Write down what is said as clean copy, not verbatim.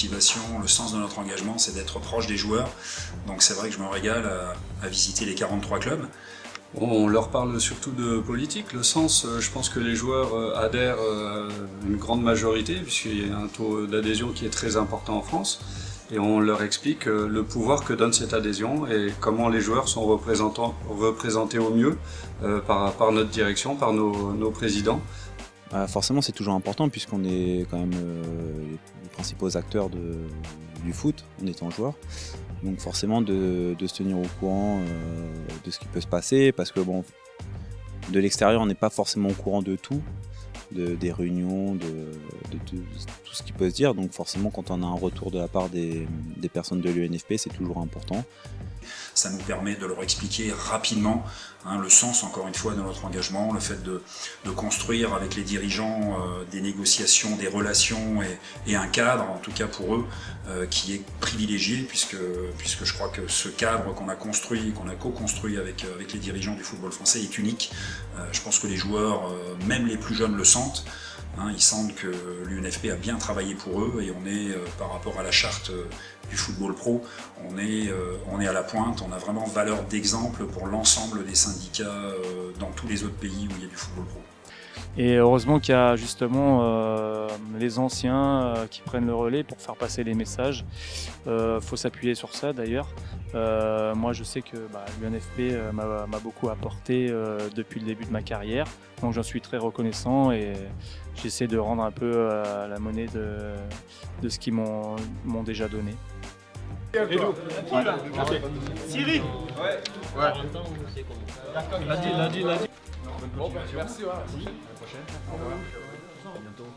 motivation, le sens de notre engagement, c'est d'être proche des joueurs. Donc c'est vrai que je me régale à visiter les 43 clubs. On leur parle surtout de politique. Le sens, je pense que les joueurs adhèrent une grande majorité, puisqu'il y a un taux d'adhésion qui est très important en France. Et on leur explique le pouvoir que donne cette adhésion et comment les joueurs sont représentés au mieux par notre direction, par nos présidents. Forcément, c'est toujours important puisqu'on est quand même les principaux acteurs du foot en étant joueur. Donc forcément de se tenir au courant de ce qui peut se passer parce que bon, de l'extérieur, on n'est pas forcément au courant de tout, des réunions, de tout ce qui peut se dire. Donc forcément, quand on a un retour de la part des personnes de l'UNFP, c'est toujours important. Ça nous permet de leur expliquer rapidement le sens, encore une fois, de notre engagement, le fait de construire avec les dirigeants des négociations, des relations et un cadre, en tout cas pour eux, qui est privilégié, puisque je crois que ce cadre qu'on a construit, qu'on a co-construit avec les dirigeants du football français est unique. Je pense que les joueurs, même les plus jeunes, le sentent. Ils sentent que l'UNFP a bien travaillé pour eux et on est, par rapport à la charte du football pro, on est à la pointe, on a vraiment valeur d'exemple pour l'ensemble des syndicats dans tous les autres pays où il y a du football pro. Et heureusement qu'il y a justement les anciens qui prennent le relais pour faire passer les messages. Faut s'appuyer sur ça d'ailleurs. Moi je sais que l'UNFP m'a beaucoup apporté depuis le début de ma carrière. Donc j'en suis très reconnaissant et j'essaie de rendre un peu la monnaie de ce qu'ils m'ont déjà donné. Siri. Ouais. L'a dit. Bon, merci, à la prochaine. Au revoir. À bientôt.